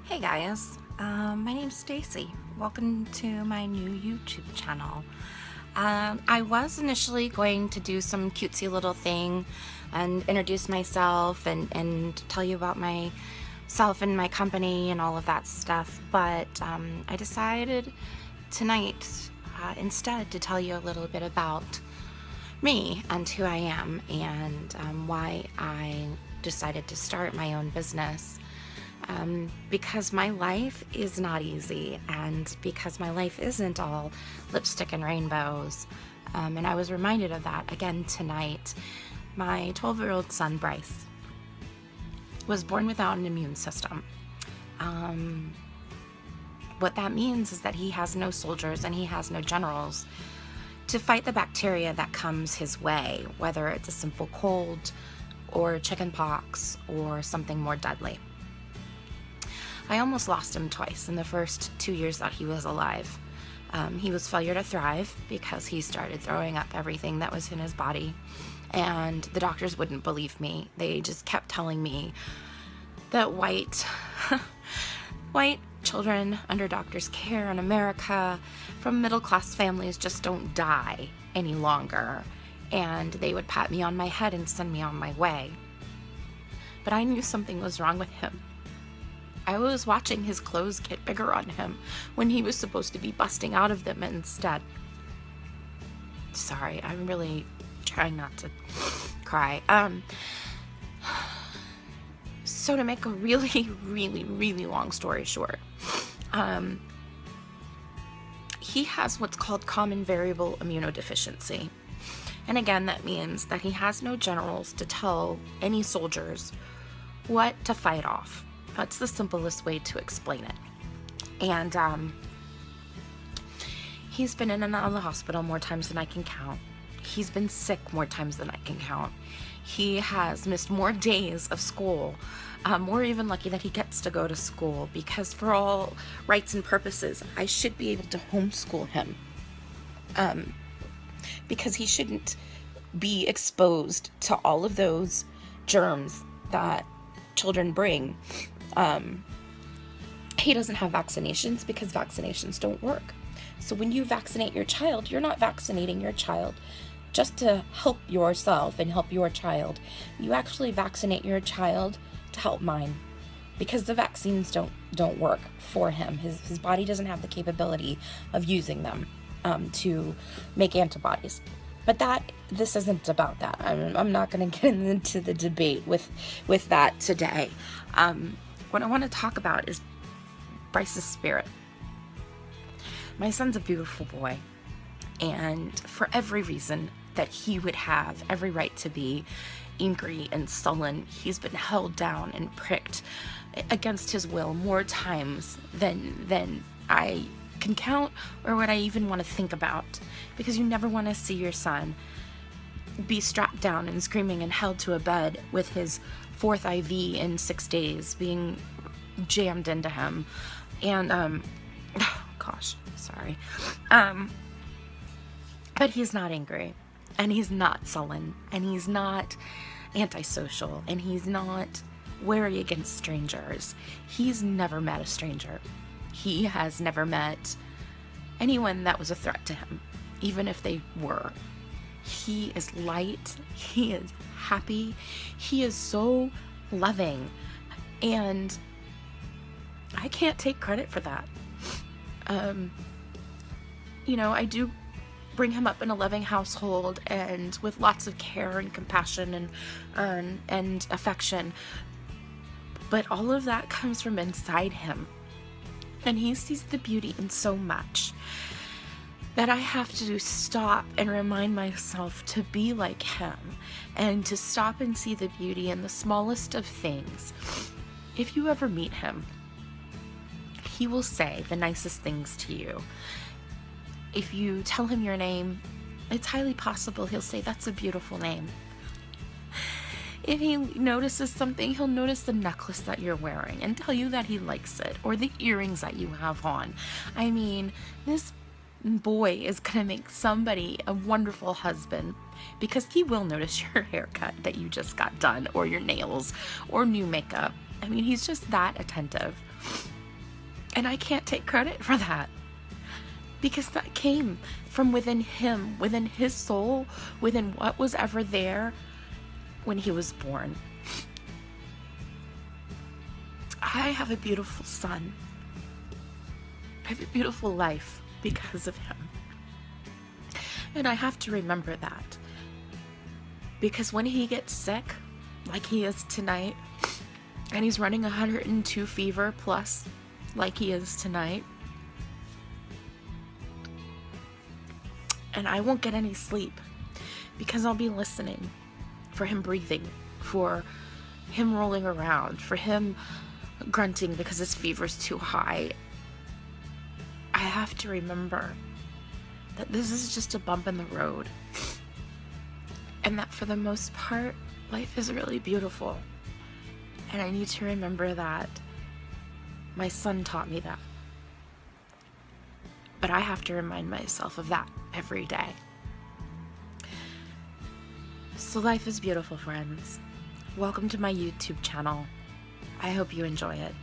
Hey guys, my name's Stacy. Welcome to my new YouTube channel. I was initially going to do some cutesy little thing and introduce myself and tell you about myself and my company and all of that stuff, but I decided tonight instead to tell you a little bit about me and who I am and why I decided to start my own business. Because my life is not easy, and because my life isn't all lipstick and rainbows. And I was reminded of that again tonight. My 12-year-old son, Bryce, was born without an immune system. What that means is that he has no soldiers and he has no generals to fight the bacteria that comes his way, whether it's a simple cold or chicken pox or something more deadly. I almost lost him twice in the first 2 years that he was alive. He was failure to thrive because he started throwing up everything that was in his body, and the doctors wouldn't believe me. They just kept telling me that white children under doctors' care in America from middle-class families just don't die any longer, and they would pat me on my head and send me on my way. But I knew something was wrong with him. I was watching his clothes get bigger on him when he was supposed to be busting out of them instead. Sorry, I'm really trying not to cry. So to make a really long story short, he has what's called common variable immunodeficiency. And again, that means that he has no generals to tell any soldiers what to fight off. That's the simplest way to explain it. And he's been in and out of the hospital more times than I can count. He's been sick more times than I can count. He has missed more days of school. We're even lucky that he gets to go to school, because for all rights and purposes, I should be able to homeschool him. Because he shouldn't be exposed to all of those germs that children bring. He doesn't have vaccinations because vaccinations don't work. So when you vaccinate your child, you're not vaccinating your child just to help yourself and help your child. You actually vaccinate your child to help mine, because the vaccines don't work for him. His body doesn't have the capability of using them to make antibodies. But this isn't about that. I'm not going to get into the debate with that today. What I want to talk about is Bryce's spirit. My son's a beautiful boy, and for every reason that he would have every right to be angry and sullen, he's been held down and pricked against his will more times than I can count or what I even want to think about, because you never want to see your son be strapped down and screaming and held to a bed with his fourth IV in 6 days being jammed into him. And gosh, sorry. But he's not angry, and he's not sullen, and he's not antisocial, and he's not wary against strangers. He's never met a stranger. He has never met anyone that was a threat to him, even if they were. He is light, he is happy, he is so loving, and I can't take credit for that. I do bring him up in a loving household and with lots of care and compassion and affection, but all of that comes from inside him, and he sees the beauty in so much that I have to stop and remind myself to be like him, and to stop and see the beauty in the smallest of things. If you ever meet him, he will say the nicest things to you. If you tell him your name, it's highly possible he'll say, "That's a beautiful name." If he notices something, he'll notice the necklace that you're wearing and tell you that he likes it, or the earrings that you have on. I mean, this boy is gonna make somebody a wonderful husband, because he will notice your haircut that you just got done, or your nails, or new makeup. I mean, he's just that attentive. And I can't take credit for that, because that came from within him, within his soul, within what was ever there when he was born. I have a beautiful son. I have a beautiful life because of him. And I have to remember that. Because when he gets sick, like he is tonight, and he's running 102 fever plus, like he is tonight, and I won't get any sleep because I'll be listening for him breathing, for him rolling around, for him grunting because his fever's too high. I have to remember that this is just a bump in the road, and that for the most part, life is really beautiful. And I need to remember that. My son taught me that. But I have to remind myself of that every day. So life is beautiful, friends. Welcome to my YouTube channel. I hope you enjoy it.